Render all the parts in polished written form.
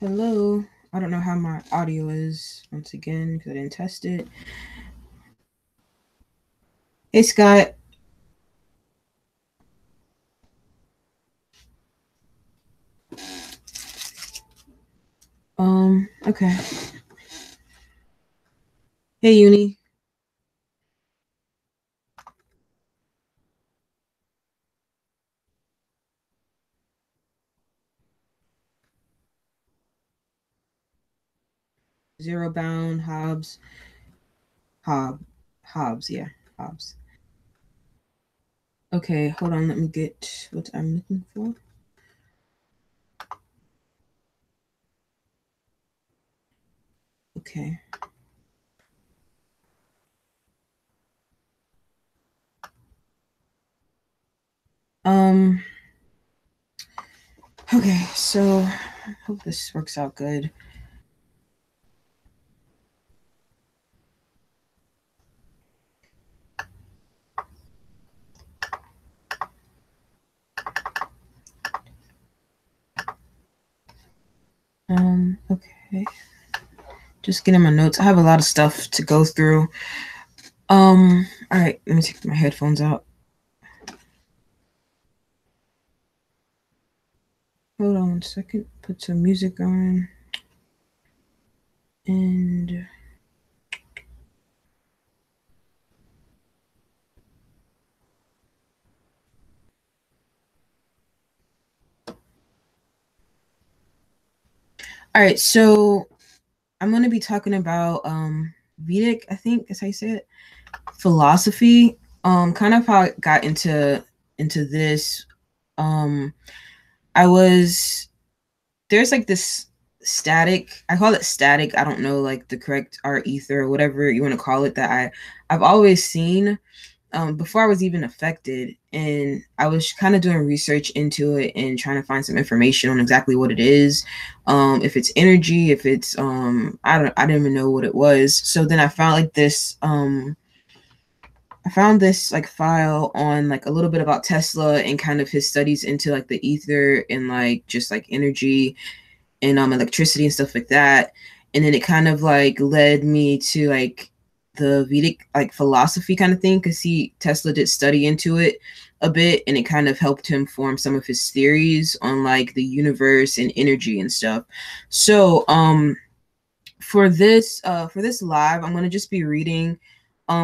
Hello. I don't know how my audio is once again because I didn't test it. Hey, Scott. Okay. Hey, Uni. Zero Bound, Hobbs. Hobbs, yeah. Hobbs. Okay, hold on. Let me get what I'm looking for. Okay. Okay, so I hope this works out good. Okay. Just getting my notes. I have a lot of stuff to go through. All right, let me take my headphones out. Hold on 1 second. Put some music on. And all right, so I'm going to be talking about Vedic, I think is how you say it, philosophy. Kind of how I got into this. I was there's like this static. I call it static. I don't know like the correct art ether or whatever you want to call it that I've always seen before I was even affected. And I was kind of doing research into it and trying to find some information on exactly what it is. If it's energy, if it's I didn't even know what it was. So then I found like this I found this like file on like a little bit about Tesla and kind of his studies into like the ether and like just like energy and electricity and stuff like that. And then it kind of like led me to like the Vedic like philosophy kind of thing because Tesla did study into it a bit and it kind of helped him form some of his theories on like the universe and energy and stuff. So for this live, I'm gonna just be reading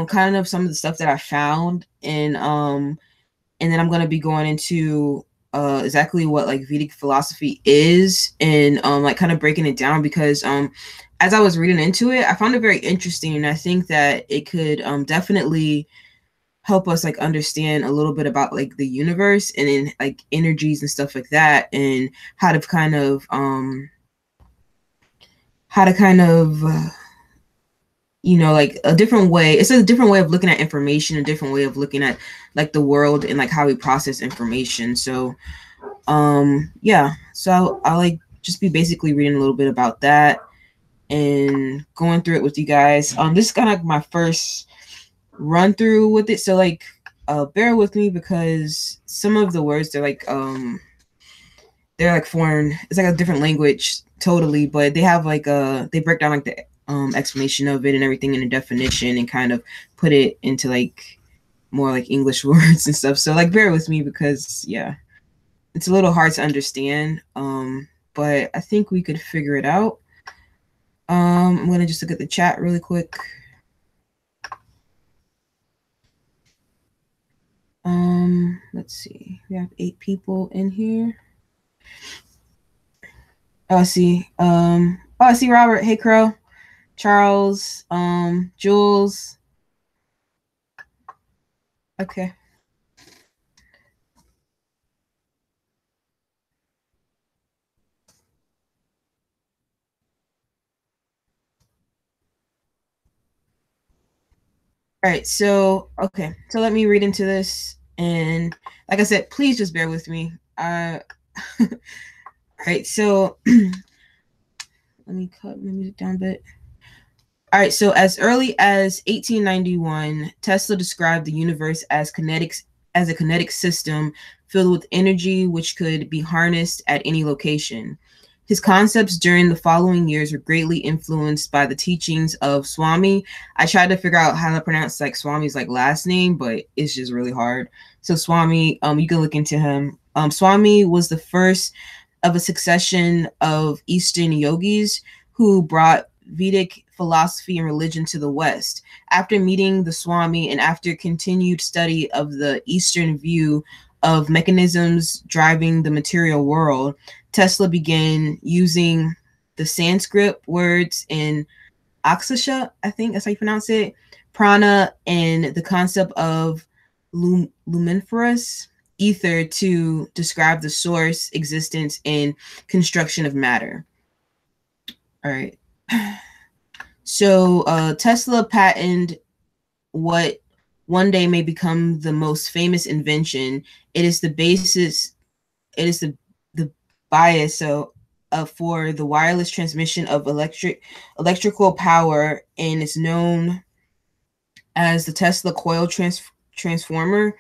kind of some of the stuff that I found and then I'm gonna be going into exactly what like Vedic philosophy is and like kind of breaking it down because as I was reading into it, I found it very interesting and I think that it could definitely help us like understand a little bit about like the universe and then like energies and stuff like that and how to kind of how to kind of like a different way. It's a different way of looking at information, a different way of looking at like the world and like how we process information. So yeah, so I'll like just be basically reading a little bit about that and going through it with you guys. This is kind of like my first run through with it, so like bear with me because some of the words they're like foreign. It's like a different language totally, but they have like they break down like the explanation of it and everything in a definition and kind of put it into like more like English words and stuff. So like bear with me because yeah, it's a little hard to understand. But I think we could figure it out. I'm gonna just look at the chat really quick. Let's see. We have 8 people in here. Oh, I see. I see Robert. Hey, Crow. Charles. Jules. Okay. All right. So, okay. So let me read into this. And like I said, please just bear with me. All right. So let me cut my music down a bit. All right, so as early as 1891, Tesla described the universe as a kinetic system filled with energy which could be harnessed at any location. His concepts during the following years were greatly influenced by the teachings of Swami. I tried to figure out how to pronounce like Swami's like last name, but it's just really hard. So Swami, you can look into him. Swami was the first of a succession of Eastern yogis who brought Vedic philosophy and religion to the West. After meeting the Swami and after continued study of the Eastern view of mechanisms driving the material world, Tesla began using the Sanskrit words in Aqsa, I think that's how you pronounce it, prana, and the concept of luminiferous ether to describe the source, existence, and construction of matter. All right. So Tesla patented what one day may become the most famous invention. It is the basis, it is the bias for the wireless transmission of electrical power, and is known as the Tesla coil transformer.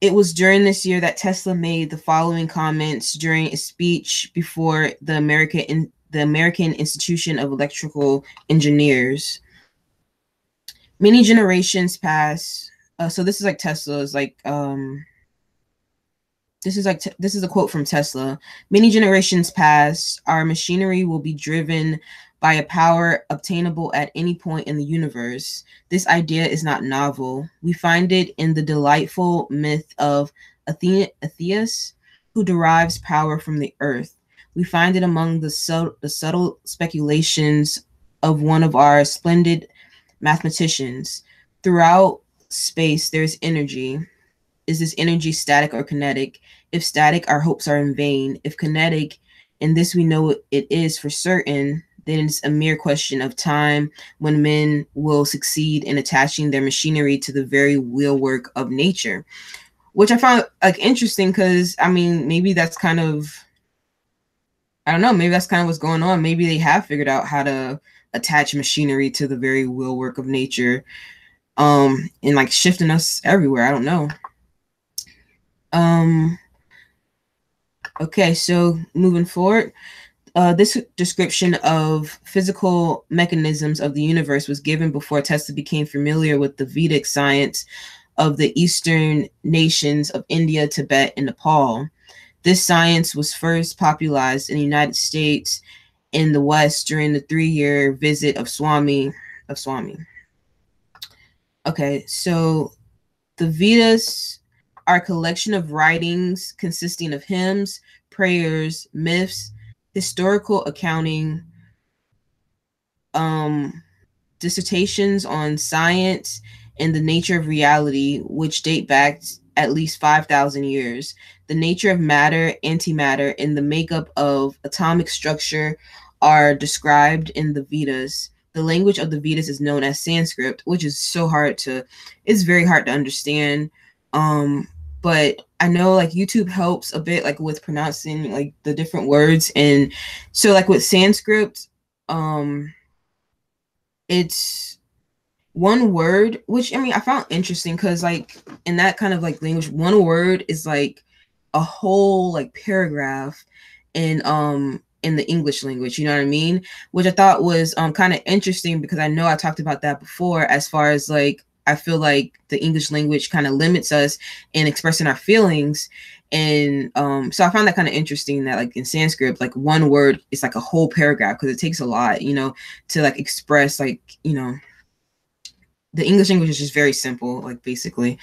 It was during this year that Tesla made the following comments during a speech before the American Institution of Electrical Engineers. Many generations pass. So this is like Tesla's like this is a quote from Tesla. Many generations pass, our machinery will be driven by a power obtainable at any point in the universe. This idea is not novel. We find it in the delightful myth of Atheus, who derives power from the earth. We find it among the subtle speculations of one of our splendid mathematicians. Throughout space, there is energy. Is this energy static or kinetic? If static, our hopes are in vain. If kinetic, and this we know it is for certain, then it's a mere question of time when men will succeed in attaching their machinery to the very wheelwork of nature. Which I found like interesting because, I mean, maybe that's kind of, I don't know, maybe that's kind of what's going on. Maybe they have figured out how to attach machinery to the very wheelwork of nature, and like shifting us everywhere. I don't know. Okay, so moving forward, this description of physical mechanisms of the universe was given before Tesla became familiar with the Vedic science of the Eastern nations of India, Tibet, and Nepal. This science was first popularized in the United States in the West during the 3-year visit of Swami. Okay, so the Vedas are a collection of writings consisting of hymns, prayers, myths, historical accounting, dissertations on science and the nature of reality, which date back at least 5,000 years. The nature of matter, antimatter, and the makeup of atomic structure are described in the Vedas. The language of the Vedas is known as Sanskrit, which is it's very hard to understand. But I know like YouTube helps a bit like with pronouncing like the different words. And so like with Sanskrit, it's one word, which I mean, I found interesting because like in that kind of like language, one word is like a whole like paragraph in the English language, you know what I mean? Which I thought was kind of interesting because I know I talked about that before as far as like I feel like the English language kind of limits us in expressing our feelings. And so I found that kind of interesting that like in Sanskrit, like one word is like a whole paragraph because it takes a lot, you know, to like express like, you know, the English language is just very simple, like basically.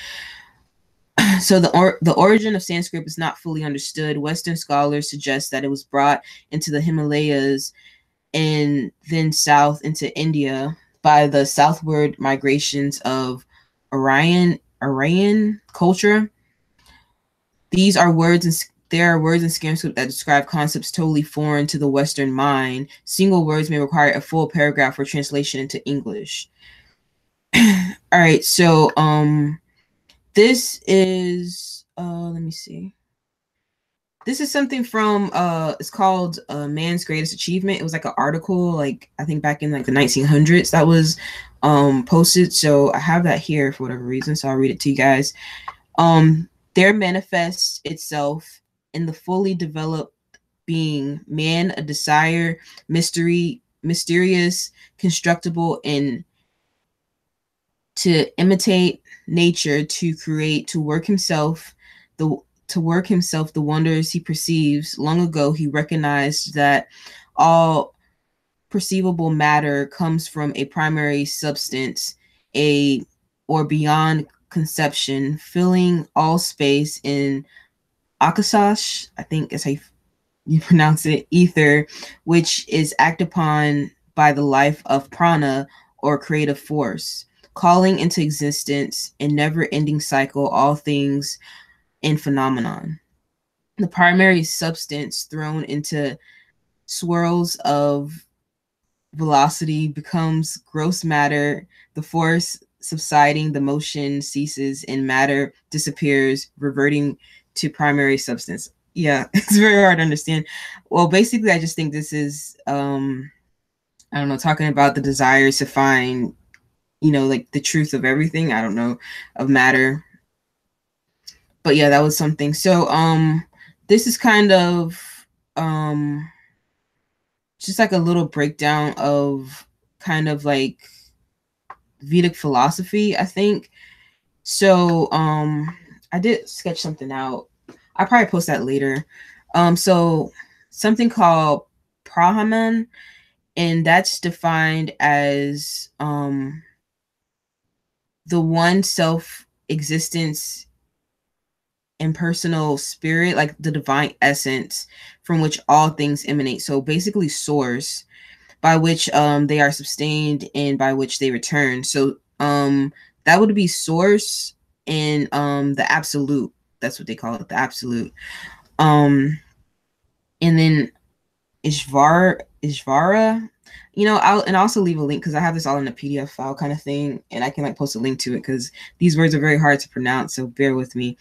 So the origin of Sanskrit is not fully understood. Western scholars suggest that it was brought into the Himalayas and then south into India by the southward migrations of Aryan culture. There are words in Sanskrit that describe concepts totally foreign to the Western mind. Single words may require a full paragraph for translation into English. All right, so this is let me see. This is something from it's called Man's Greatest Achievement. It was like an article, like I think back in like the 1900s that was posted. So I have that here for whatever reason. So I'll read it to you guys. There manifests itself in the fully developed being, man a desire, mysterious, constructible, and to imitate nature, to create, to work himself the wonders he perceives. Long ago he recognized that all perceivable matter comes from a primary substance, or beyond conception, filling all space in Aqsa, I think is how you pronounce it, ether, which is acted upon by the life of prana, or creative force, calling into existence a never-ending cycle all things in phenomenon. The primary substance thrown into swirls of velocity becomes gross matter, the force subsiding, the motion ceases, and matter disappears, reverting to primary substance. Yeah, it's very hard to understand. Well, basically, I just think this is, I don't know, talking about the desires to find, like the truth of everything. I don't know, of matter. But yeah, that was something. So, this is kind of, just like a little breakdown of kind of like Vedic philosophy, I think. So I did sketch something out. I'll probably post that later. So something called Brahman, and that's defined as the one self existence, impersonal spirit, like the divine essence from which all things emanate. So basically source, by which they are sustained and by which they return. So that would be source and the absolute. That's what they call it, the absolute. And then Ishvara, I'll also leave a link because I have this all in a PDF file kind of thing, and I can like post a link to it because these words are very hard to pronounce, so bear with me.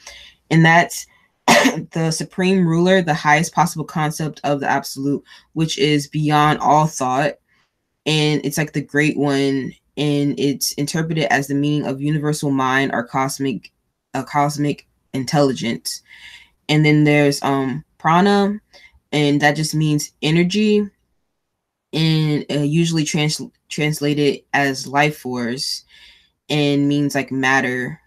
And that's the supreme ruler, the highest possible concept of the absolute, which is beyond all thought. And it's like the great one, and it's interpreted as the meaning of universal mind or cosmic intelligence. And then there's prana, and that just means energy, and usually translated as life force, and means like matter.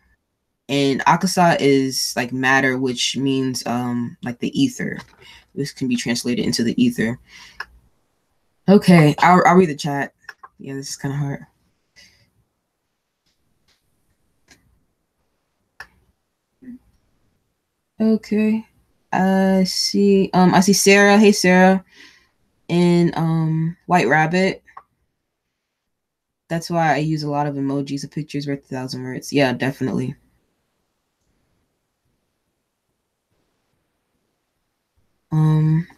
And Aqsa is like matter, which means like the ether. This can be translated into the ether. Okay, I'll read the chat. Yeah, this is kind of hard. Okay, I see Sarah. Hey, Sarah. And White Rabbit. That's why I use a lot of emojis. A picture is worth 1,000 words. Yeah, definitely.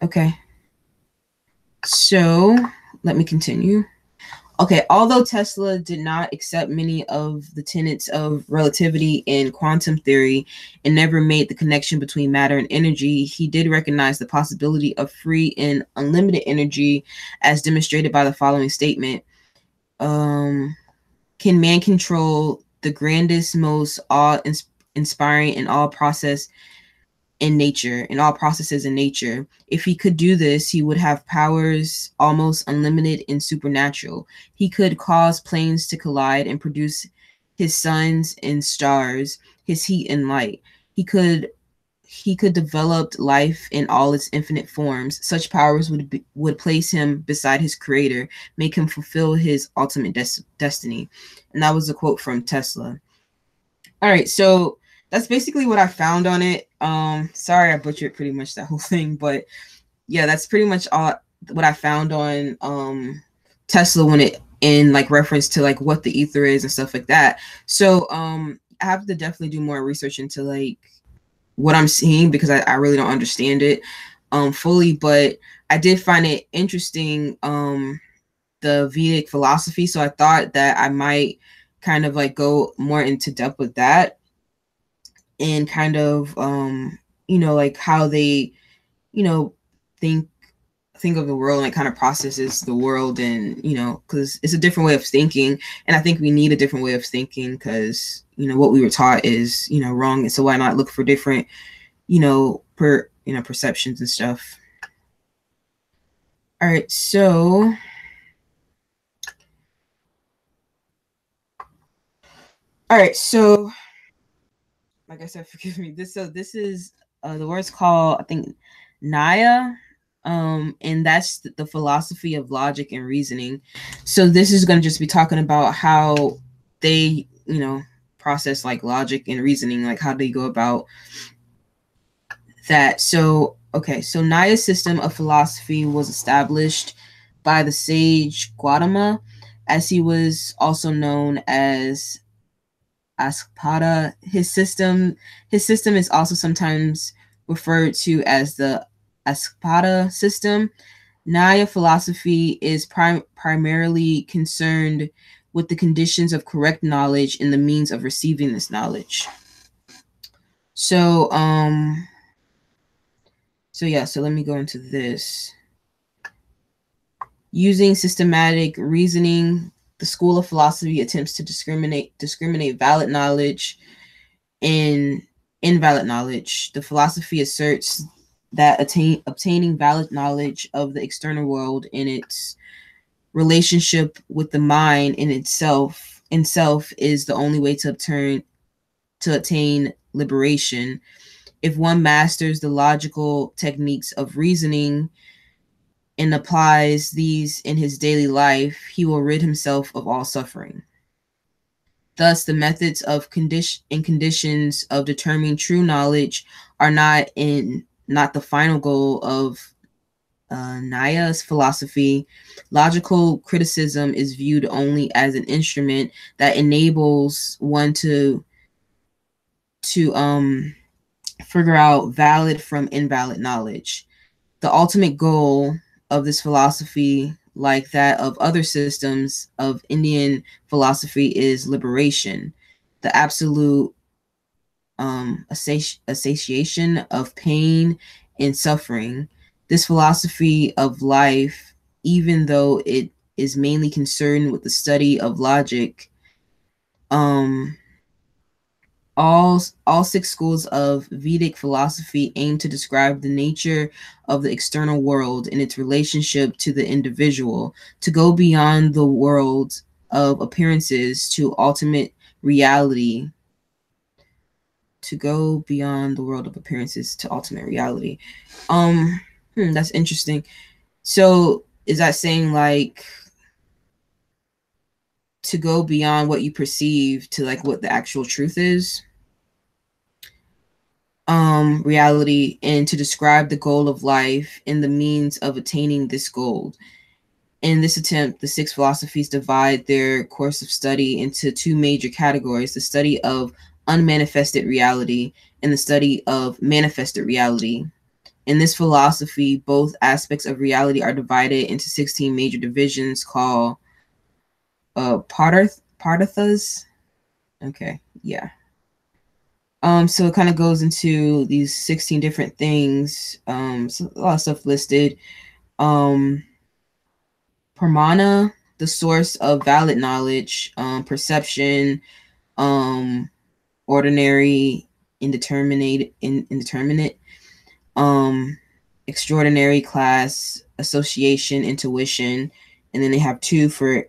Okay. So let me continue. Okay, although Tesla did not accept many of the tenets of relativity and quantum theory and never made the connection between matter and energy, he did recognize the possibility of free and unlimited energy, as demonstrated by the following statement. Can man control the grandest, most awe-inspiring in all processes in nature? If he could do this, he would have powers almost unlimited and supernatural. He could cause planes to collide and produce his suns and stars, his heat and light. He could develop life in all its infinite forms. Such powers would place him beside his creator, make him fulfill his ultimate destiny. And that was a quote from Tesla. All right, so that's basically what I found on it. Sorry I butchered pretty much that whole thing, but yeah, that's pretty much all what I found on Tesla when it in like reference to like what the ether is and stuff like that. So I have to definitely do more research into like what I'm seeing, because I really don't understand it fully, but I did find it interesting, the Vedic philosophy. So I thought that I might kind of like go more into depth with that, and kind of like how they think of the world, and like kind of processes the world, and because it's a different way of thinking, and I think we need a different way of thinking, because what we were taught is wrong, and so why not look for different perceptions and stuff. All right, so like I said, forgive me. This is the word's called, I think, Naya, and that's the philosophy of logic and reasoning. So this is going to just be talking about how they, process like logic and reasoning, like how they go about that. So okay, so Naya's system of philosophy was established by the sage Gautama, as he was also known as Aspada. His system is also sometimes referred to as the Aspada system. Naya philosophy is primarily concerned with the conditions of correct knowledge and the means of receiving this knowledge. So so let me go into this. Using systematic reasoning, the school of philosophy attempts to discriminate valid knowledge and invalid knowledge. The philosophy asserts that obtaining valid knowledge of the external world and its relationship with the mind in itself is the only way to attain liberation. If one masters the logical techniques of reasoning and applies these in his daily life, he will rid himself of all suffering. Thus, the methods of conditions of determining true knowledge are not the final goal of Naya's philosophy. Logical criticism is viewed only as an instrument that enables one to figure out valid from invalid knowledge. The ultimate goal of this philosophy, like that of other systems of Indian philosophy, is liberation, the absolute association of pain and suffering. This philosophy of life, even though it is mainly concerned with the study of logic, all six schools of Vedic philosophy aim to describe the nature of the external world and its relationship to the individual, to go beyond the world of appearances to ultimate reality. That's interesting. So is that saying like to go beyond what you perceive to like what the actual truth is? Reality, and to describe the goal of life and the means of attaining this goal. In this attempt, the six philosophies divide their course of study into two major categories: the study of unmanifested reality and the study of manifested reality. In this philosophy, both aspects of reality are divided into 16 major divisions called Parthas. Okay, yeah. So it kind of goes into these 16 different things. So a lot of stuff listed. Pramana, the source of valid knowledge, perception, ordinary, indeterminate, extraordinary, class, association, intuition, and then they have two for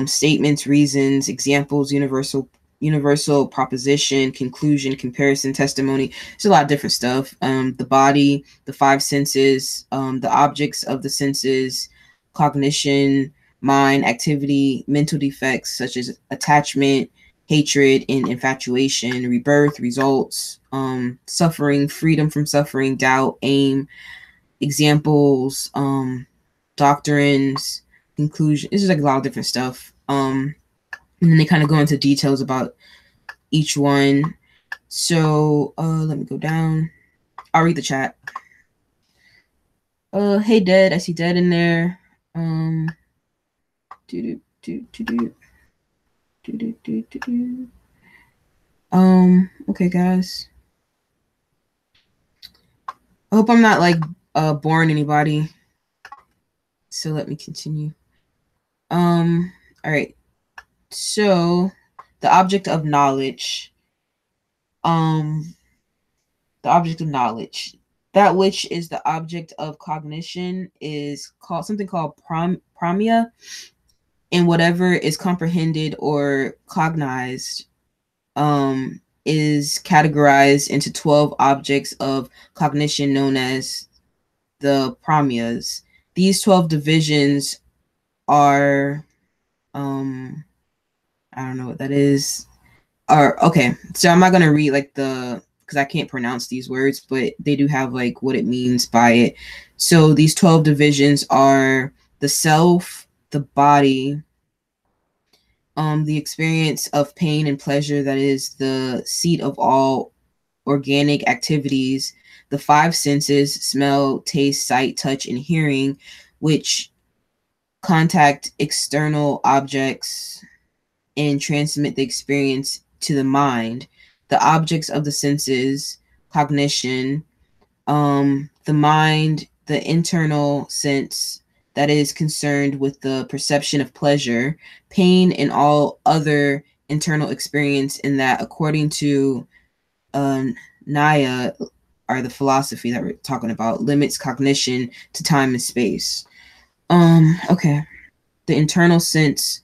statements, reasons, examples, universal proposition, conclusion, comparison, testimony. There's a lot of different stuff. The body, the five senses, the objects of the senses, cognition, mind, activity, mental defects such as attachment, hatred, and infatuation, rebirth, results, suffering, freedom from suffering, doubt, aim, examples, doctrines, conclusion. This is like a lot of different stuff. And then they kind of go into details about each one. So let me go down. I'll read the chat. Hey Dead, I see Dead in there. Okay guys. I hope I'm not like boring anybody. So let me continue. All right. So the object of knowledge. The object of knowledge. That which is the object of cognition is called something called pramya, and whatever is comprehended or cognized is categorized into 12 objects of cognition known as the pramyas. These 12 divisions are, I don't know what that is. Okay, so I'm not going to read like because I can't pronounce these words, but they do have like what it means by it. So these 12 divisions are the self, the body, the experience of pain and pleasure, that is the seat of all organic activities, the five senses, smell, taste, sight, touch, and hearing, which contact external objects and transmit the experience to the mind, the objects of the senses, cognition, the mind, the internal sense that is concerned with the perception of pleasure, pain, and all other internal experience, in that according to Nyaya, or the philosophy that we're talking about, limits cognition to time and space. Okay. The internal sense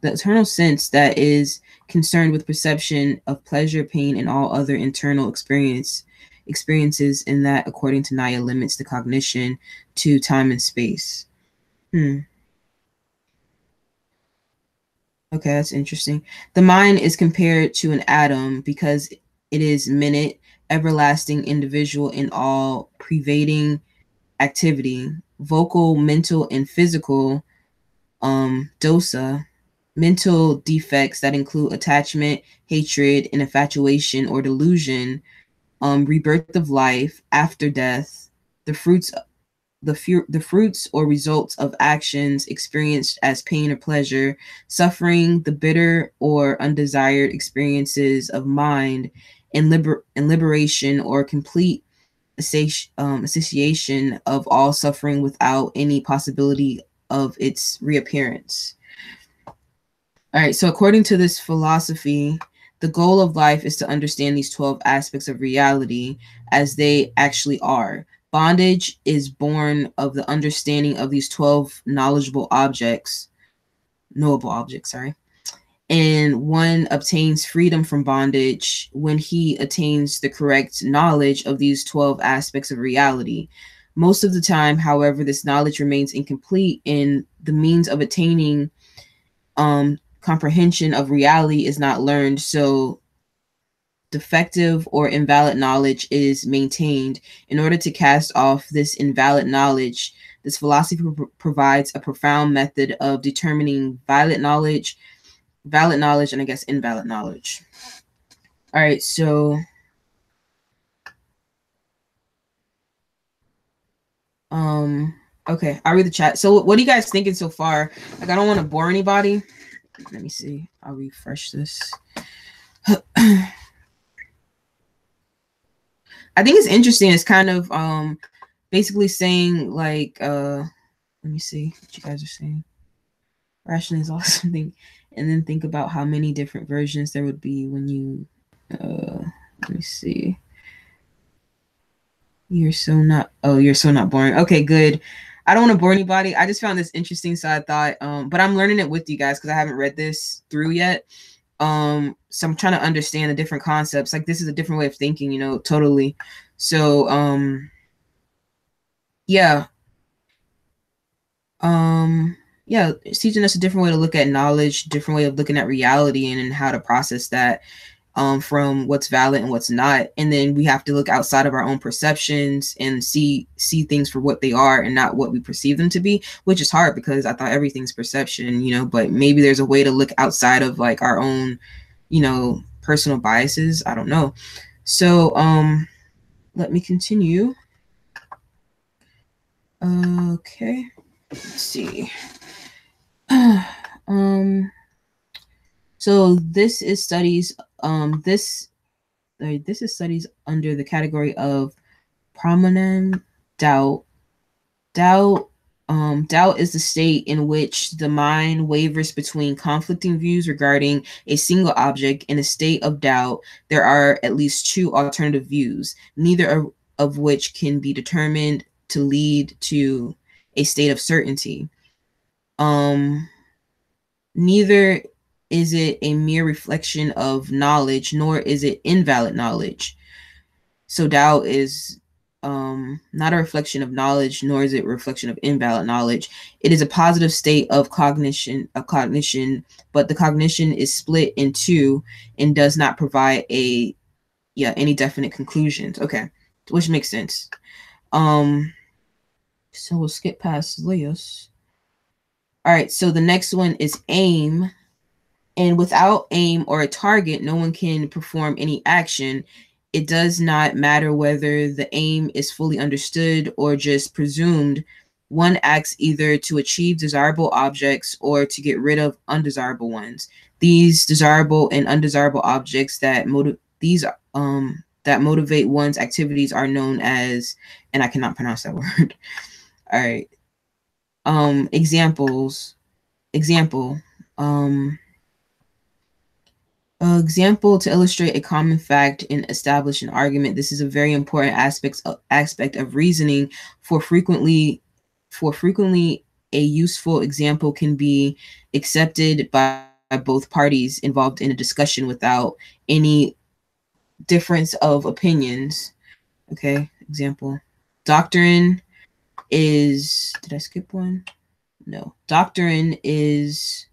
that is concerned with perception of pleasure, pain, and all other internal experiences, in that according to Naya limits the cognition to time and space. Okay, that's interesting. The mind is compared to an atom because it is minute, everlasting, individual, in all pervading activity, vocal, mental, and physical, dosa, mental defects that include attachment, hatred, and infatuation or delusion, rebirth of life, after death, the fruits or results of actions experienced as pain or pleasure, suffering, the bitter or undesired experiences of mind, and liberation or complete association of all suffering without any possibility of its reappearance. All right, so according to this philosophy, the goal of life is to understand these 12 aspects of reality as they actually are. Bondage is born of the understanding of these 12 knowable objects, and one obtains freedom from bondage when he attains the correct knowledge of these 12 aspects of reality. Most of the time, however, this knowledge remains incomplete, and the means of attaining comprehension of reality is not learned, so defective or invalid knowledge is maintained. In order to cast off this invalid knowledge, this philosophy provides a profound method of determining valid knowledge, and I guess invalid knowledge. All right, so okay, I'll read the chat. So what are you guys thinking so far? Like, I don't want to bore anybody. Let me see. I'll refresh this. I think it's interesting. It's kind of basically saying like let me see what you guys are saying. Rationalize all something, and then think about how many different versions there would be when you let me see. You're so not boring. Okay, good. I don't want to bore anybody. I just found this interesting, so I thought but I'm learning it with you guys because I haven't read this through yet. So I'm trying to understand the different concepts. Like, this is a different way of thinking, you know, totally. So yeah. Yeah, it's teaching us a different way to look at knowledge, different way of looking at reality, and how to process that from what's valid and what's not. And then we have to look outside of our own perceptions and see things for what they are and not what we perceive them to be, which is hard because I thought everything's perception, you know, but maybe there's a way to look outside of like our own, you know, personal biases. I don't know. So let me continue. Okay, let's see. So this is studies this is studies under the category of prominent doubt. Doubt is the state in which the mind wavers between conflicting views regarding a single object. In a state of doubt, there are at least two alternative views. Neither of which can be determined to lead to a state of certainty. Neither is it a mere reflection of knowledge, nor is it invalid knowledge. So doubt is not a reflection of knowledge, nor is it a reflection of invalid knowledge. It is a positive state of cognition, but the cognition is split in two and does not provide any definite conclusions. Okay, which makes sense. So we'll skip past Leos. All right, so the next one is aim. And without aim or a target, no one can perform any action. It does not matter whether the aim is fully understood or just presumed. One acts either to achieve desirable objects or to get rid of undesirable ones. These desirable and undesirable objects that motivate one's activities are known as, and I cannot pronounce that word. All right. Example. Example to illustrate a common fact and establish an argument. This is a very important aspect of reasoning. For frequently a useful example can be accepted by both parties involved in a discussion without any difference of opinions. Okay, example. Doctrine is, did I skip one? No. Doctrine is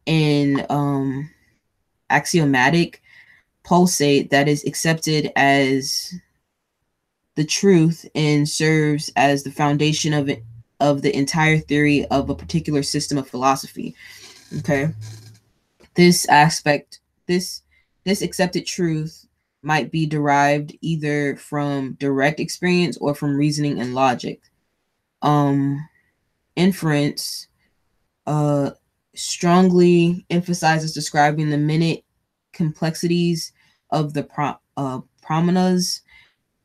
an axiomatic pulsate that is accepted as the truth and serves as the foundation of the entire theory of a particular system of philosophy. Okay. This accepted truth might be derived either from direct experience or from reasoning and logic. Inference strongly emphasizes describing the minute complexities of the promenas,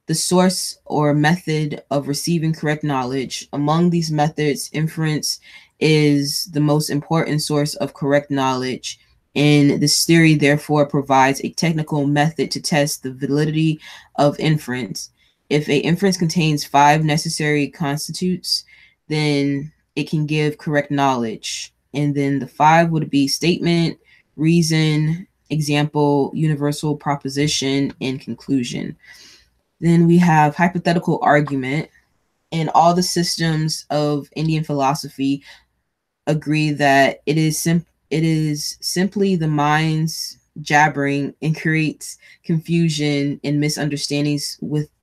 the source or method of receiving correct knowledge. Among these methods, inference is the most important source of correct knowledge, and this theory therefore provides a technical method to test the validity of inference. If an inference contains 5 necessary constitutes, then it can give correct knowledge. And then the 5 would be statement, reason, example, universal proposition, and conclusion. Then we have hypothetical argument. And all the systems of Indian philosophy agree that it is simply the mind's jabbering and creates confusion and misunderstandings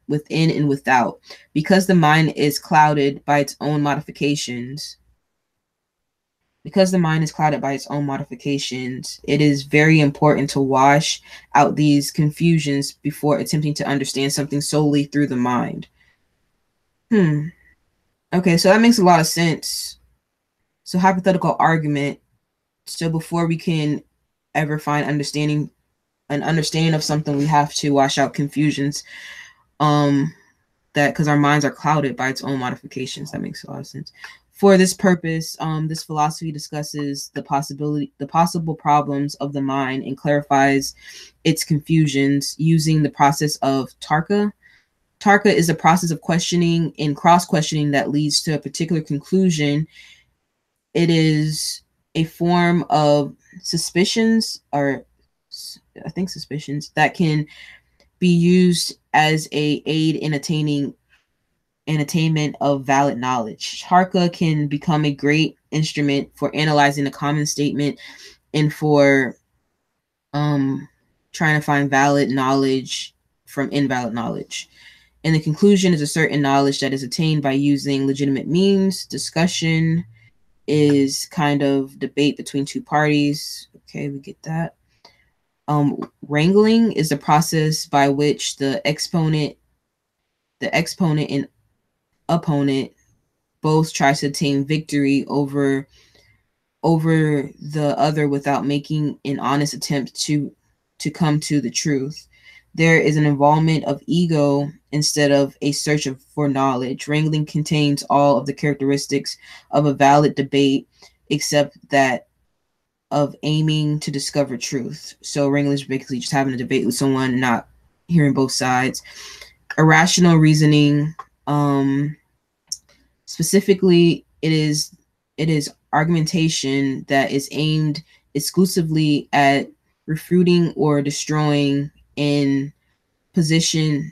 within and without. Because the mind is clouded by its own modifications, it is very important to wash out these confusions before attempting to understand something solely through the mind. Okay, so that makes a lot of sense. So hypothetical argument. So before we can ever find an understanding of something, we have to wash out confusions. That because our minds are clouded by its own modifications. That makes a lot of sense. For this purpose, this philosophy discusses the possible problems of the mind and clarifies its confusions using the process of Tarka. Tarka is a process of questioning and cross-questioning that leads to a particular conclusion. It is a form of suspicions that can be used as an aid in attainment of valid knowledge. Tarka can become a great instrument for analyzing a common statement and for trying to find valid knowledge from invalid knowledge. And the conclusion is a certain knowledge that is attained by using legitimate means. Discussion is kind of debate between two parties. Okay, we get that. Wrangling is the process by which the exponent and opponent both try to attain victory over the other without making an honest attempt to come to the truth. There is an involvement of ego instead of a search for knowledge. Wrangling contains all of the characteristics of a valid debate, except that of aiming to discover truth. So wrangling is basically just having a debate with someone, not hearing both sides. irrational reasoning. Specifically, it is argumentation that is aimed exclusively at refuting or destroying in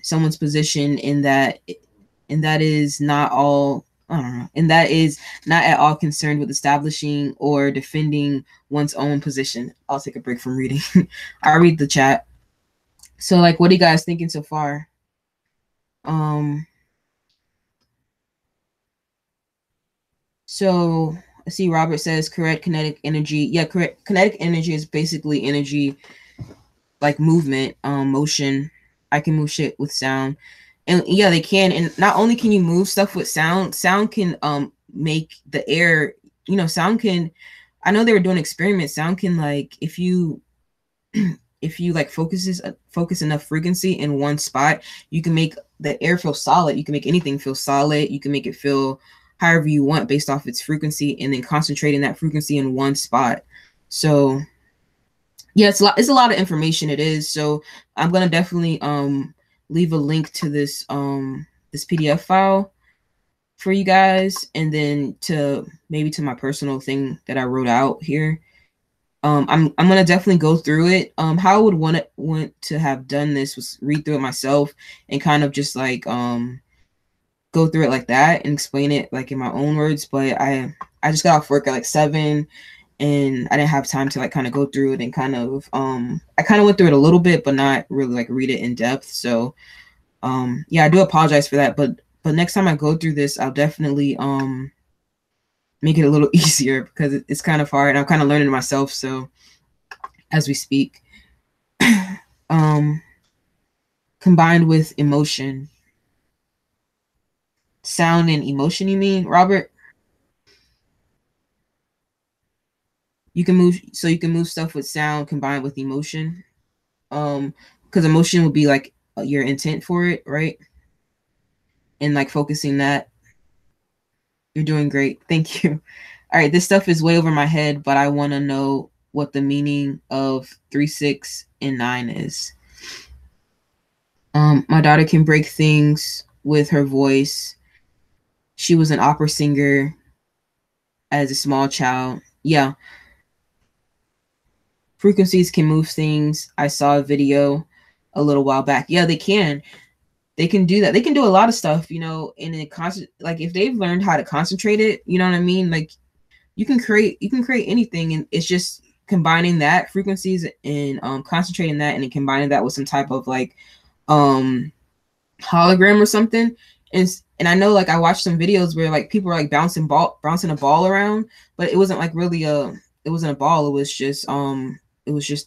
someone's position, in that is not all, I don't know, and that is not at all concerned with establishing or defending one's own position. I'll take a break from reading. I'll read the chat. So, like, what are you guys thinking so far? So I see Robert says correct kinetic energy. Yeah, correct. Kinetic energy is basically energy, like movement, motion. I can move shit with sound. And yeah, they can. And not only can you move stuff with sound, sound can make the air, sound can, I know they were doing experiments. Sound can, like, if you like focus enough frequency in one spot, you can make the air feel solid. You can make anything feel solid. You can make it feel however you want based off its frequency, and then concentrating that frequency in one spot. So yeah, it's a lot of information. It is. So I'm gonna definitely leave a link to this this PDF file for you guys, and then to maybe to my personal thing that I wrote out here. I'm gonna definitely go through it. How I would want to have done this was read through it myself and kind of just like go through it like that and explain it like in my own words. But I just got off work at like 7, and I didn't have time to like kind of go through it and kind of I kind of went through it a little bit, but not really like read it in depth. So yeah, I do apologize for that. But next time I go through this, I'll definitely make it a little easier, because it's kind of hard. I'm kind of learning it myself. So as we speak, combined with emotion, sound and emotion, you mean, Robert? You can move stuff with sound combined with emotion. Because emotion would be like your intent for it, right? And like focusing that. You're doing great. Thank you. All right, this stuff is way over my head, but I want to know what the meaning of 3, 6, and 9 is. My daughter can break things with her voice. She was an opera singer as a small child. Yeah. Frequencies can move things. I saw a video a little while back. Yeah, they can. They can do that. They can do a lot of stuff, and like if they've learned how to concentrate it, you know what I mean? Like you can create anything, and it's just combining that frequencies and concentrating that, and then combining that with some type of like hologram or something. And I know, like, I watched some videos where like people were like bouncing a ball around, but it wasn't like really it wasn't a ball. It was just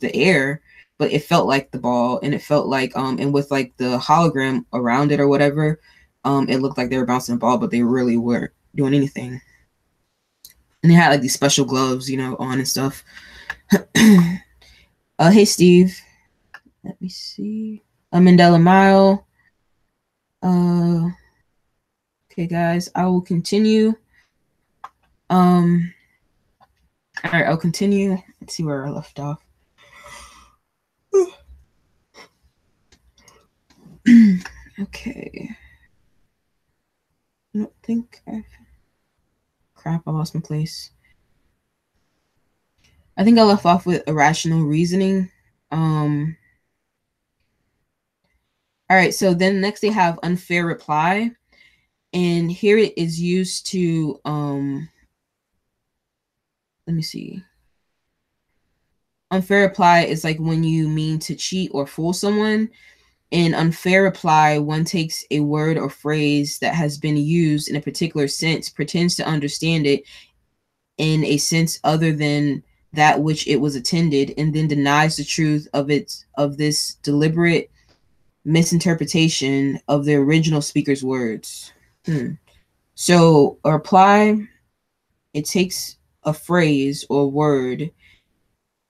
the air, but it felt like the ball, and it felt like and with like the hologram around it or whatever, it looked like they were bouncing a ball, but they really weren't doing anything. And they had like these special gloves, on and stuff. Hey Steve. Let me see. Mandela Mile. Okay, guys, I will continue. All right, I'll continue. Let's see where I left off. Okay. I don't think crap, I lost my place. I think I left off with irrational reasoning. All right, so then next they have unfair reply. And here it is used to, let me see. Unfair reply is like when you mean to cheat or fool someone. In unfair reply, one takes a word or phrase that has been used in a particular sense, pretends to understand it in a sense other than that which it was intended, and then denies the truth of this deliberate misinterpretation of the original speaker's words. So a reply, it takes a phrase or word,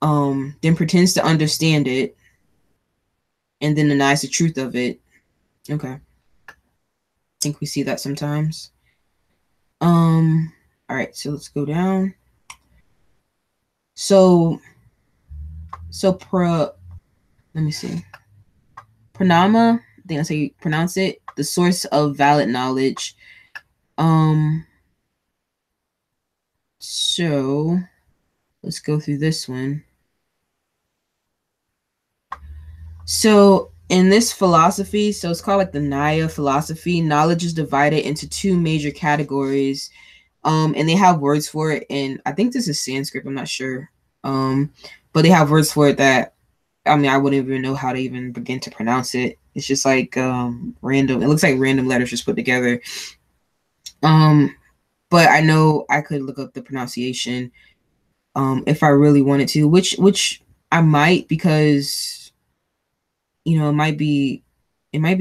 then pretends to understand it, and then denies the truth of it. Okay. I think we see that sometimes. All right, so let's go down. So let me see. Pranama think that's how you pronounce it. The source of valid knowledge. So let's go through this one. So in this philosophy, so it's called like the Nyaya philosophy, knowledge is divided into two major categories. And they have words for it, and I think this is Sanskrit, I'm not sure. But they have words for it that, I mean, I wouldn't even know how to even begin to pronounce it. It's just like random, it looks like random letters just put together. But I know I could look up the pronunciation if I really wanted to, which I might, because you know, it might be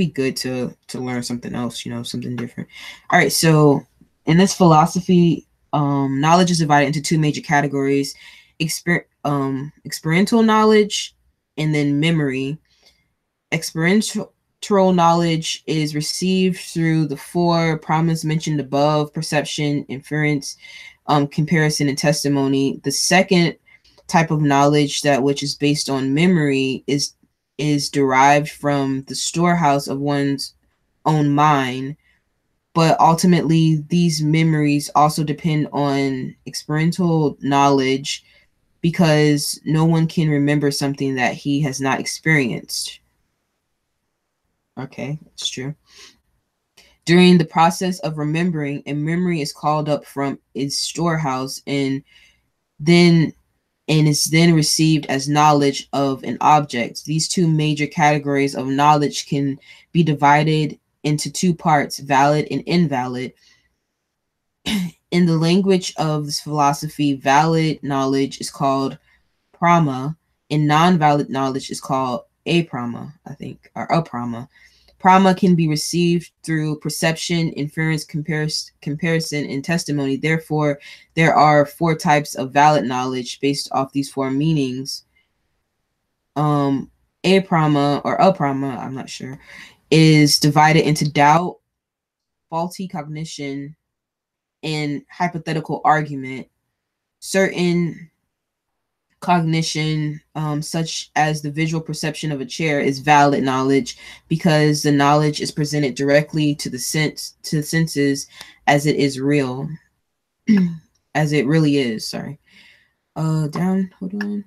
good to learn something else, you know, something different. All right, so in this philosophy, knowledge is divided into two major categories: experiential knowledge and then memory. Experiential knowledge is received through the four problems mentioned above: perception, inference, comparison, and testimony. The second type of knowledge, that which is based on memory, is derived from the storehouse of one's own mind. But ultimately, these memories also depend on experiential knowledge, because no one can remember something that he has not experienced. Okay, that's true. During the process of remembering, a memory is called up from its storehouse and is then received as knowledge of an object. These two major categories of knowledge can be divided into two parts: valid and invalid. In the language of this philosophy, valid knowledge is called prama, and non-valid knowledge is called aprama, I think, or aprama. Prama can be received through perception, inference, comparison, and testimony. Therefore, there are four types of valid knowledge based off these four meanings. Aprama or aprama, I'm not sure, is divided into doubt, faulty cognition, and hypothetical argument. Certain cognition, such as the visual perception of a chair, is valid knowledge because the knowledge is presented directly to the senses as it is real, as it really is. Sorry. Hold on.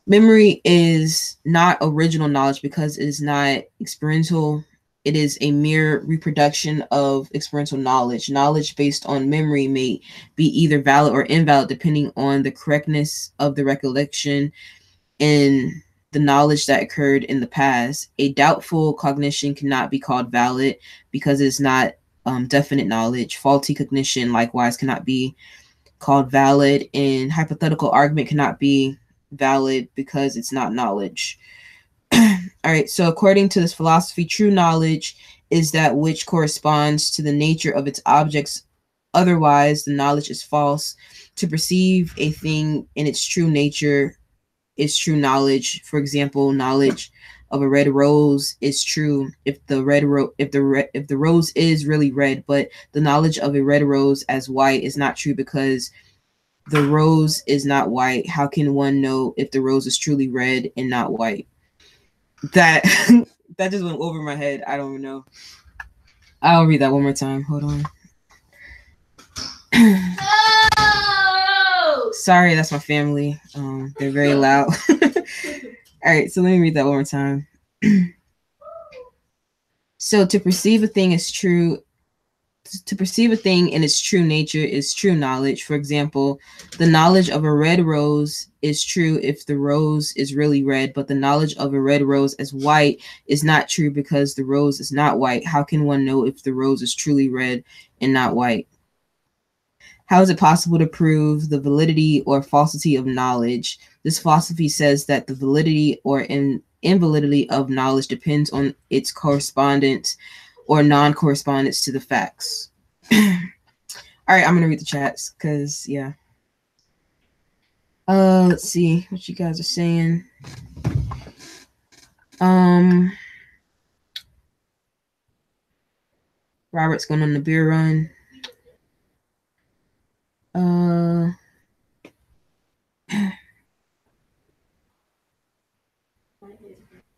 Memory is not original knowledge because it is not experiential. It is a mere reproduction of experiential knowledge. Knowledge based on memory may be either valid or invalid depending on the correctness of the recollection and the knowledge that occurred in the past. A doubtful cognition cannot be called valid because it is not definite knowledge. Faulty cognition, likewise, cannot be called valid, and hypothetical argument cannot be valid because it's not knowledge. All right, so according to this philosophy, true knowledge is that which corresponds to the nature of its objects. Otherwise, the knowledge is false. To perceive a thing in its true nature is true knowledge. For example, knowledge of a red rose is true if the rose is really red, but the knowledge of a red rose as white is not true because the rose is not white. How can one know if the rose is truly red and not white? That that just went over my head. I don't even know. I'll read that one more time. Hold on. No! Sorry, that's my family. They're very loud. All right, so let me read that one more time. So to perceive a thing is true. To perceive a thing in its true nature is true knowledge. For example, the knowledge of a red rose is true if the rose is really red, but the knowledge of a red rose as white is not true because the rose is not white. How can one know if the rose is truly red and not white? How is it possible to prove the validity or falsity of knowledge? This philosophy says that the validity or invalidity of knowledge depends on its correspondence or non-correspondence to the facts. All right, I'm gonna read the chats because yeah. Let's see what you guys are saying. Robert's going on the beer run.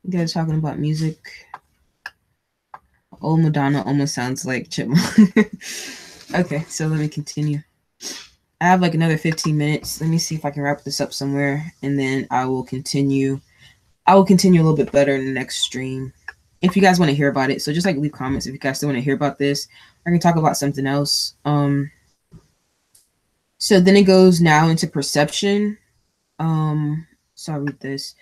You guys talking about music. Old Madonna almost sounds like Chipmunk. Okay, so let me continue. I have like another 15 minutes. Let me see if I can wrap this up somewhere, and then I will continue. I will continue a little bit better in the next stream. If you guys want to hear about it, so just like leave comments if you guys still want to hear about this. I can talk about something else. So then it goes now into perception. So I'll read this.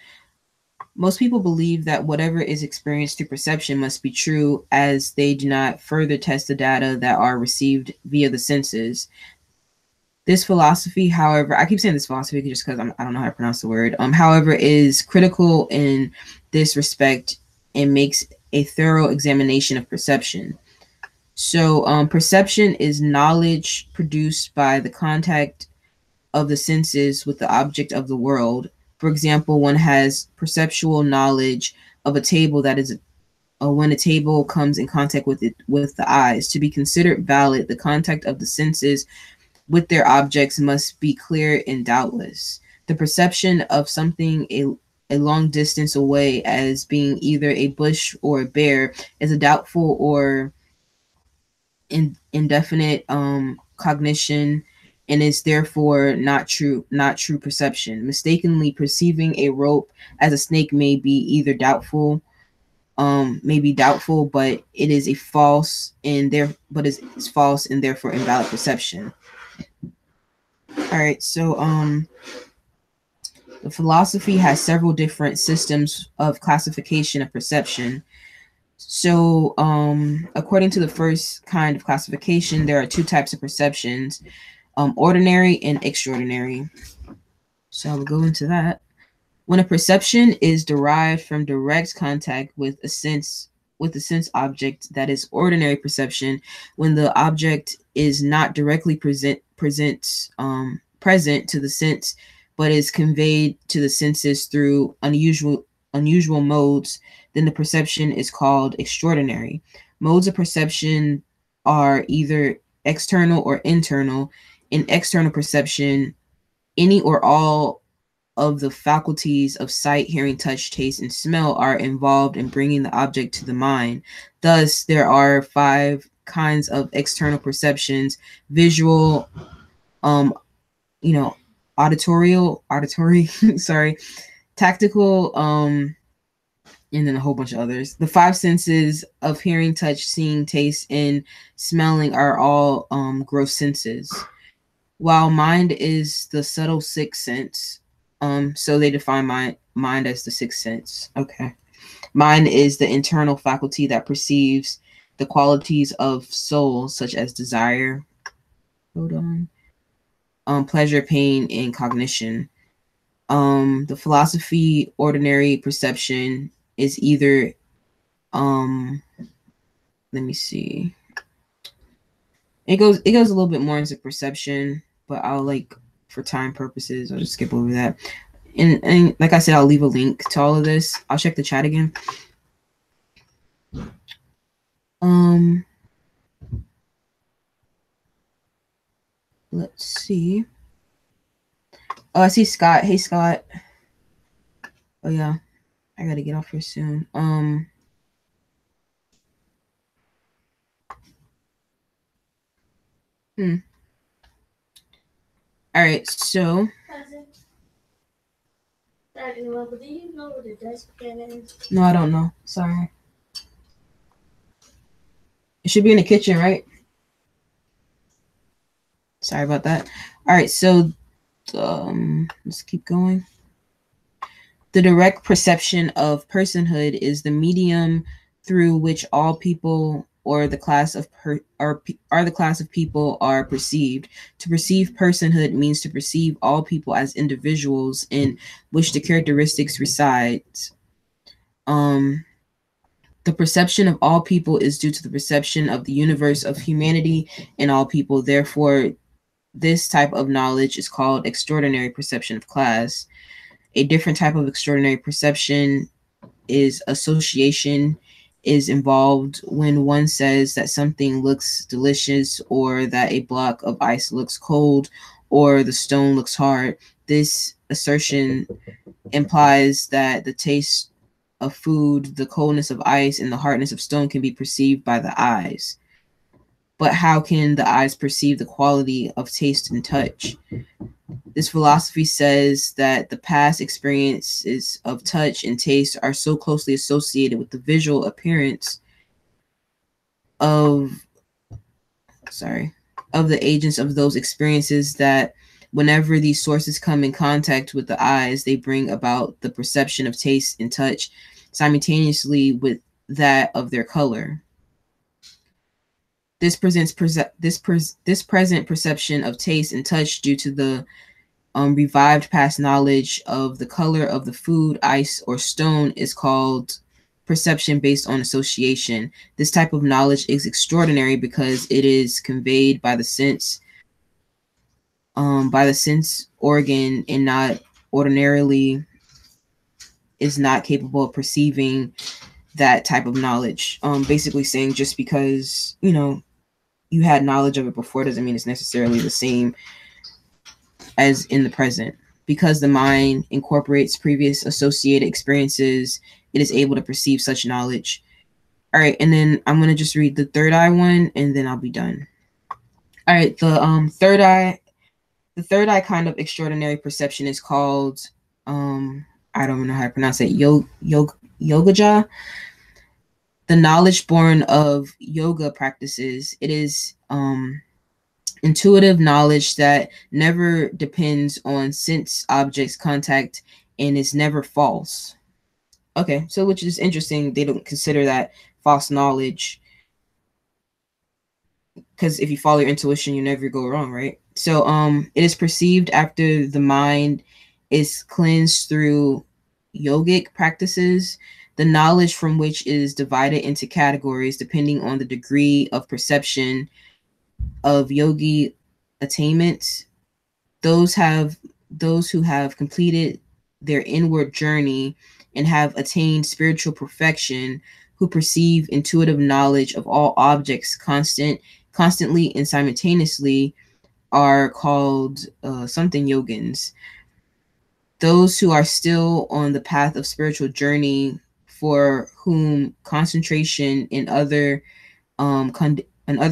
Most people believe that whatever is experienced through perception must be true, as they do not further test the data that are received via the senses. This philosophy, however, I keep saying this philosophy just because I don't know how to pronounce the word, however, is critical in this respect and makes a thorough examination of perception. So perception is knowledge produced by the contact of the senses with the object of the world. For example, one has perceptual knowledge of a table that is when a table comes in contact with it with the eyes. To be considered valid, the contact of the senses with their objects must be clear and doubtless. The perception of something a long distance away as being either a bush or a bear is a doubtful or indefinite cognition, and is therefore not true perception. Mistakenly perceiving a rope as a snake may be doubtful, but it is a false and it's false and therefore invalid perception. All right, so the philosophy has several different systems of classification of perception. So according to the first kind of classification, there are two types of perceptions, ordinary and extraordinary. So I'll go into that. When a perception is derived from direct contact with a sense object, that is ordinary perception. When the object is not directly present to the sense, but is conveyed to the senses through unusual modes, then the perception is called extraordinary. Modes of perception are either external or internal. In external perception, any or all of the faculties of sight, hearing, touch, taste, and smell are involved in bringing the object to the mind. Thus, there are 5 kinds of external perceptions: visual, auditory, sorry, tactical, and then a whole bunch of others. The 5 senses of hearing, touch, seeing, taste, and smelling are all gross senses, while mind is the subtle 6th sense. So they define mind as the 6th sense. Okay. Mind is the internal faculty that perceives the qualities of soul, such as desire, pleasure, pain, and cognition. The philosophy ordinary perception is either, let me see. It goes a little bit more into perception, but I'll for time purposes, I'll just skip over that. And like I said, I'll leave a link to all of this. I'll check the chat again. Let's see. Oh, I see Scott. Hey, Scott. Oh, yeah. I gotta get off here soon. All right, so. Do you know what a dustpan is? No, I don't know. Sorry. It should be in the kitchen, right? Sorry about that. All right, so let's keep going. The direct perception of personhood is the medium through which all people or the class of people are perceived. To perceive personhood means to perceive all people as individuals in which the characteristics reside. The perception of all people is due to the perception of the universe of humanity in all people. Therefore, this type of knowledge is called extraordinary perception of class. A different type of extraordinary perception is association is involved when one says that something looks delicious, or that a block of ice looks cold, or the stone looks hard. This assertion implies that the taste of food, the coldness of ice, and the hardness of stone can be perceived by the eyes. But how can the eyes perceive the quality of taste and touch? This philosophy says that the past experiences of touch and taste are so closely associated with the visual appearance of the agents of those experiences that whenever these sources come in contact with the eyes, they bring about the perception of taste and touch simultaneously with that of their color. This present perception of taste and touch due to the revived past knowledge of the color of the food, ice, or stone is called perception based on association. This type of knowledge is extraordinary because it is conveyed by the sense organ and not ordinarily is not capable of perceiving that type of knowledge. Basically saying just because, you know, you had knowledge of it before doesn't mean it's necessarily the same as in the present. Because the mind incorporates previous associated experiences, it is able to perceive such knowledge. All right, and then I'm going to just read the third eye one, and then I'll be done. All right, the third eye kind of extraordinary perception is called, I don't know how to pronounce it, yogaja. The knowledge born of yoga practices. It is intuitive knowledge that never depends on sense objects contact and is never false. Okay, so which is interesting. They don't consider that false knowledge because if you follow your intuition, you never go wrong, right? So it is perceived after the mind is cleansed through yogic practices, the knowledge from which is divided into categories depending on the degree of perception of yogi attainment. Those who have completed their inward journey and have attained spiritual perfection, who perceive intuitive knowledge of all objects constantly and simultaneously, are called something yogins. Those who are still on the path of spiritual journey, for whom concentration and other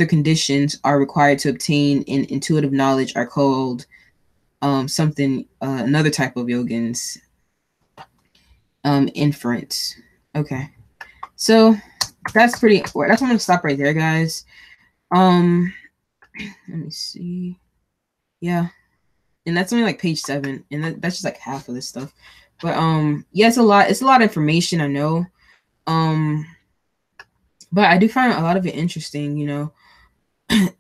conditions are required to obtain an intuitive knowledge, are called another type of yogins. Inference. Okay, so that's I'm gonna stop right there, guys. Let me see. Yeah, and that's only like page 7, and that's just like half of this stuff. But yeah, it's a lot of information, I know. But I do find a lot of it interesting, you know.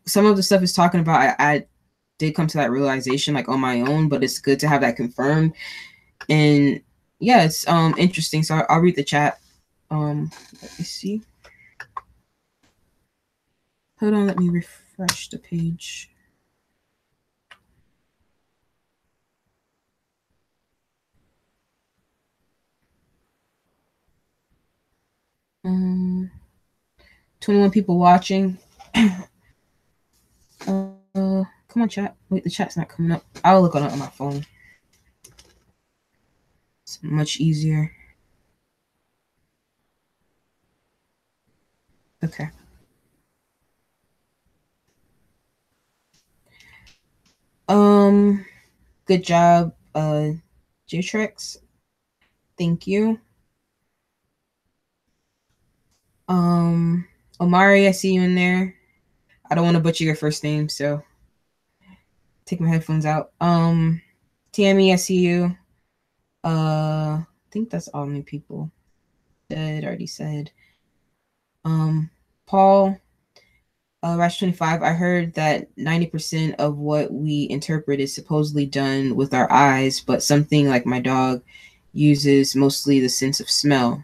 Some of the stuff is talking about, I did come to that realization like on my own, but it's good to have that confirmed. And yeah, it's interesting. So I'll read the chat. Let me see. Hold on, let me refresh the page. Um, 21 people watching. Come on, chat. Wait, the chat's not coming up. I'll look on it on my phone. It's much easier. Okay. Good job, J-Trex. Thank you. Omari, I see you in there. I don't want to butcher your first name, so take my headphones out. Tammy, I see you. I think that's all new people. Already said. Paul, Rash 25, I heard that 90% of what we interpret is supposedly done with our eyes, but something like my dog uses mostly the sense of smell.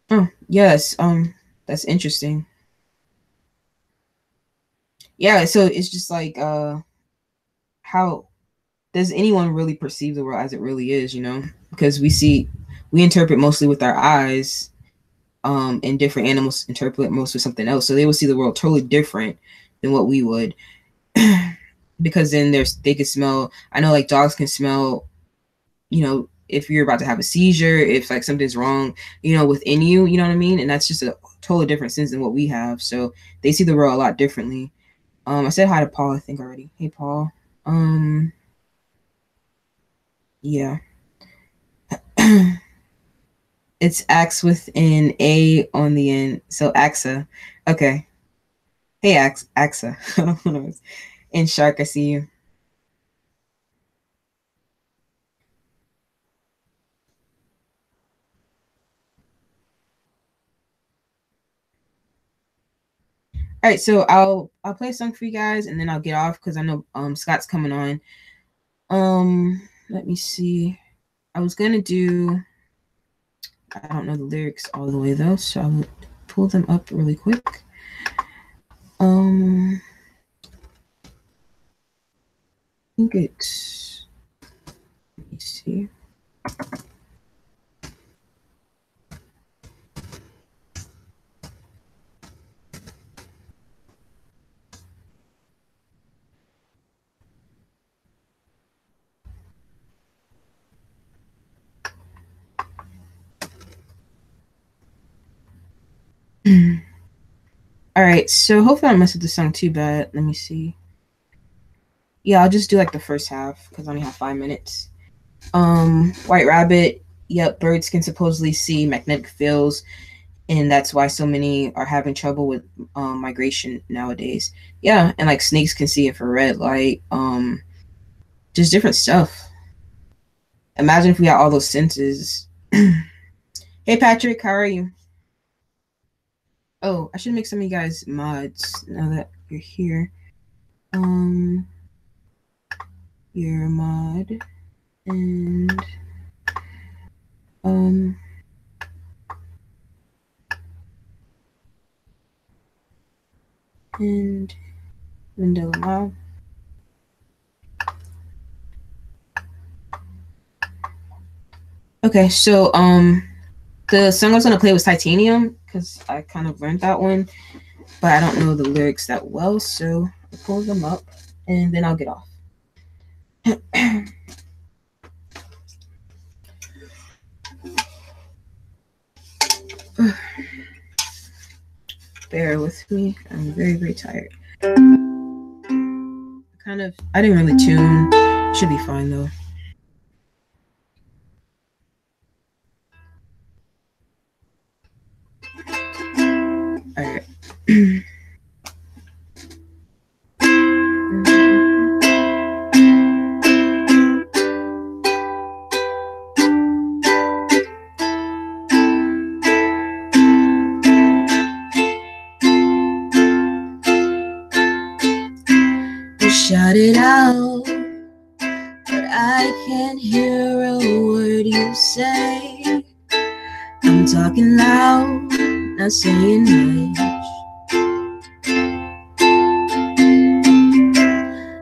Oh, yes. That's interesting. Yeah, so it's just like how does anyone really perceive the world as it really is, you know? Because we interpret mostly with our eyes, and different animals interpret most with something else. So they will see the world totally different than what we would. Because then they can smell, I know like dogs can smell, you know, if you're about to have a seizure, if like something's wrong, you know, within you, you know what I mean? And that's just a totally different sense than what we have. So they see the world a lot differently. I said hi to Paul, I think already. Hey, Paul. Yeah. It's Axe with an A on the end. So Aqsa. Okay. Hey, Aqsa. I don't know. And Shark, I see you. All right, so I'll play a song for you guys, and then I'll get off because I know Scott's coming on. Let me see. I was gonna do. I don't know the lyrics all the way though, so I'll pull them up really quick. I think it's. Let me see. All right, so hopefully I don't mess up the song too bad. Let me see. Yeah, I'll just do like the first half because I only have 5 minutes. White Rabbit. Yep, birds can supposedly see magnetic fields, and that's why so many are having trouble with migration nowadays. Yeah, and like snakes can see infrared light. Just different stuff. Imagine if we had all those senses. Hey Patrick, how are you? Oh, I should make some of you guys mods now that you're here. You're a mod, and and Mandela mod. Okay, so the song I was gonna play was Titanium because I kind of learned that one, but I don't know the lyrics that well, so I'll pull them up and then I'll get off. Bear with me. I'm very, very tired. I didn't really tune. Should be fine though. All right. Shout it out, but I can't hear a word you say. I'm talking loud, not saying much.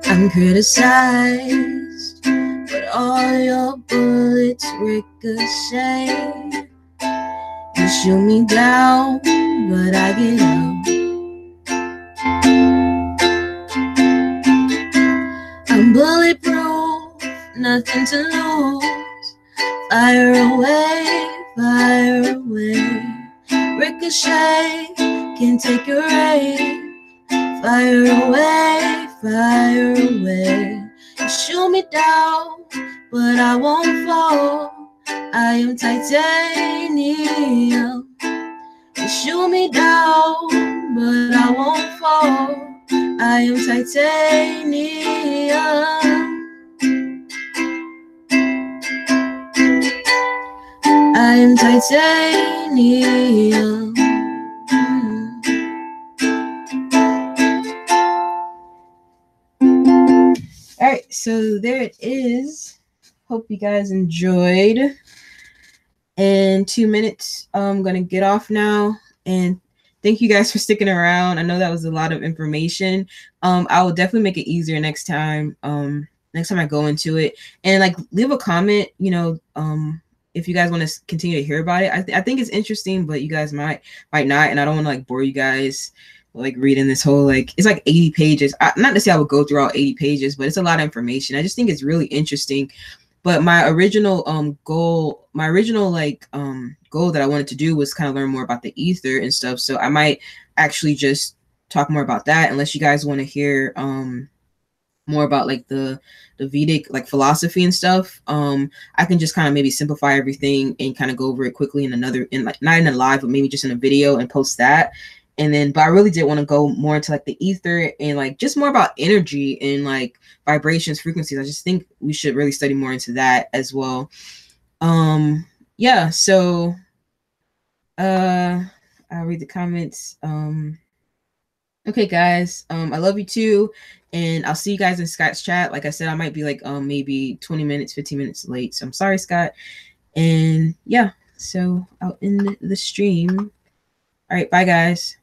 I'm criticized, but all your bullets ricochet. You shoot me down, but I get up. I'm bulletproof, nothing to lose. Fire away, fire away. Ricochet, can't take your aim. Fire away, fire away. You shoot me down, but I won't fall. I am titanium. You shoot me down, but I won't fall. I am titanium. I am titanium. All right, so there it is. Hope you guys enjoyed. In 2 minutes, I'm gonna get off now, and thank you guys for sticking around. I know that was a lot of information. I will definitely make it easier next time. Next time I go into it, and like leave a comment. You know, if you guys want to continue to hear about it. I think it's interesting, but you guys might not, and I don't want to like bore you guys like reading this whole like it's like 80 pages. Not to say I would go through all 80 pages, but it's a lot of information. I just think it's really interesting But my original goal, goal that I wanted to do was kind of learn more about the ether and stuff. So I might actually just talk more about that, unless you guys want to hear more about like the Vedic like philosophy and stuff. I can just kind of maybe simplify everything and kind of go over it quickly in like not in a live, but maybe just in a video and post that. And then, but I really did want to go more into like the ether and like just more about energy and like vibrations, frequencies. I just think we should really study more into that as well. Yeah, so I'll read the comments. Okay, guys. I love you too. And I'll see you guys in Scott's chat. Like I said, I might be like maybe 20 minutes, 15 minutes late. So I'm sorry, Scott. And yeah, so I'll end the stream. All right, bye guys.